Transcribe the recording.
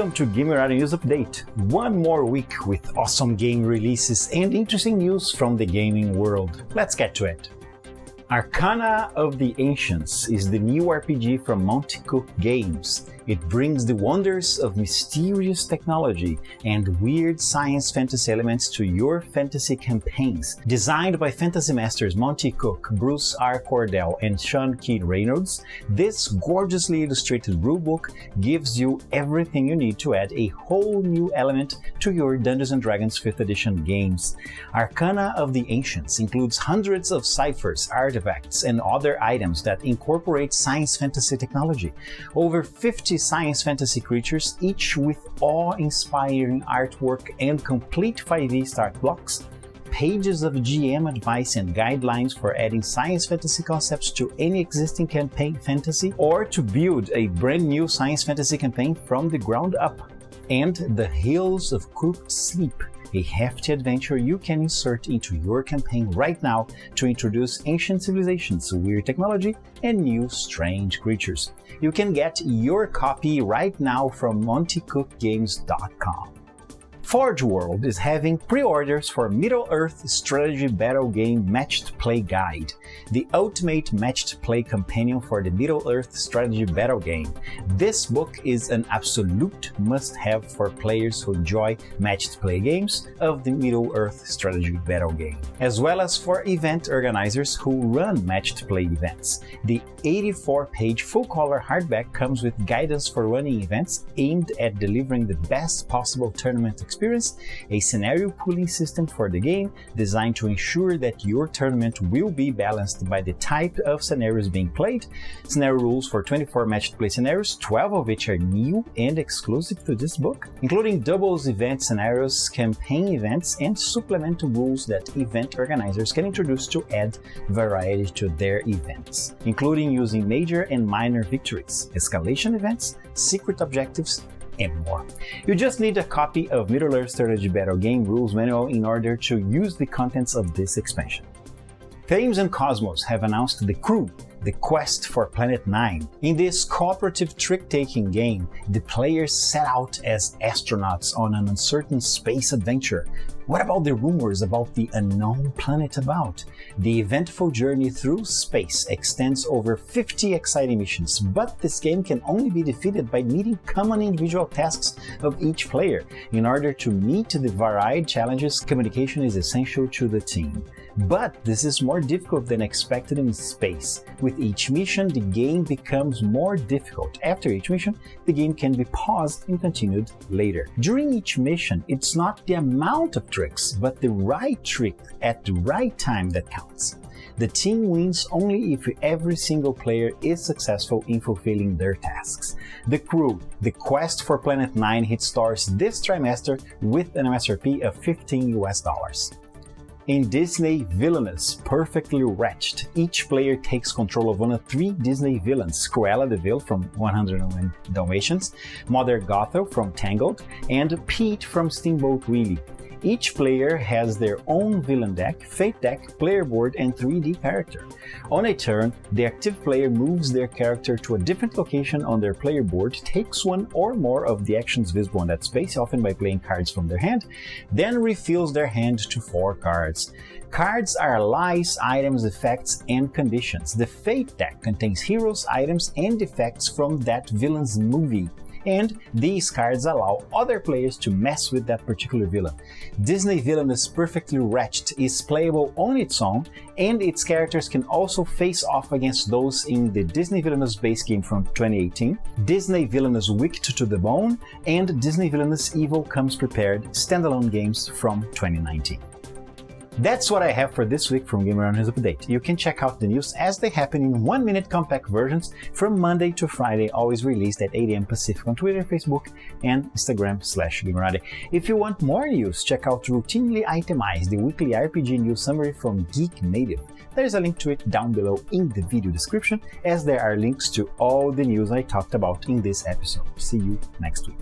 Welcome to Gamerati News Update. One more week with awesome game releases and interesting news from the gaming world. Let's get to it. Arcana of the Ancients is the new RPG from Monte Cook Games. It brings the wonders of mysterious technology and weird science fantasy elements to your fantasy campaigns. Designed by fantasy masters Monte Cook, Bruce R. Cordell, and Sean Keith Reynolds, this gorgeously illustrated rulebook gives you everything you need to add a whole new element to your Dungeons & Dragons 5th edition games. Arcana of the Ancients includes hundreds of ciphers, artifacts, and other items that incorporate science fantasy technology. Over 50 science fantasy creatures, each with awe-inspiring artwork and complete 5e start blocks, pages of GM advice and guidelines for adding science fantasy concepts to any existing campaign fantasy, or to build a brand new science fantasy campaign from the ground up, and the Hills of Crooked Sleep, a hefty adventure you can insert into your campaign right now to introduce ancient civilizations, weird technology, and new strange creatures. You can get your copy right now from MonteCookGames.com. Forge World is having pre-orders for Middle-earth strategy battle game Matched Play Guide, the ultimate matched play companion for the Middle-earth strategy battle game. This book is an absolute must-have for players who enjoy matched play games of the Middle-earth strategy battle game, as well as for event organizers who run matched play events. The 84-page full-color hardback comes with guidance for running events aimed at delivering the best possible tournament experience, a scenario pooling system for the game designed to ensure that your tournament will be balanced by the type of scenarios being played, scenario rules for 24 matched play scenarios, 12 of which are new and exclusive to this book, including doubles event scenarios, campaign events, and supplemental rules that event organizers can introduce to add variety to their events, including using major and minor victories, escalation events, secret objectives, and more. You just need a copy of Middle-earth Strategy Battle Game Rules Manual in order to use the contents of this expansion. Thames and Kosmos have announced The Crew, the quest for Planet 9. In this cooperative trick-taking game, the players set out as astronauts on an uncertain space adventure. What about the rumors about the unknown planet about? The eventful journey through space extends over 50 exciting missions, but this game can only be defeated by meeting common individual tasks of each player. In order to meet the varied challenges, communication is essential to the team. But this is more difficult than expected in space. With each mission, the game becomes more difficult. After each mission, the game can be paused and continued later. During each mission, it's not the amount of tricks, but the right trick at the right time that counts. The team wins only if every single player is successful in fulfilling their tasks. The Crew, the quest for Planet 9 hit stores this trimester with an MSRP of $15 US. In Disney Villainous, Perfectly Wretched, each player takes control of one of 3 Disney villains: Cruella de Vil from 101 Dalmatians, Mother Gothel from Tangled, and Pete from Steamboat Willie. Each player has their own villain deck, fate deck, player board, and 3D character. On a turn, the active player moves their character to a different location on their player board, takes one or more of the actions visible on that space, often by playing cards from their hand, then refills their hand to 4 cards. Cards are lies, items, effects, and conditions. The fate deck contains heroes, items, and effects from that villain's movie, and these cards allow other players to mess with that particular villain. Disney Villainous Perfectly Wretched is playable on its own, and its characters can also face off against those in the Disney Villainous base game from 2018, Disney Villainous Wicked to the Bone, and Disney Villainous Evil Comes Prepared standalone games from 2019. That's what I have for this week from Gamerati News Update. You can check out the news as they happen in 1-minute compact versions from Monday to Friday, always released at 8 a.m. Pacific on Twitter, Facebook, and Instagram/Gamerati. If you want more news, check out Routinely Itemized, the weekly RPG news summary from Geek Native. There's a link to it down below in the video description, as there are links to all the news I talked about in this episode. See you next week.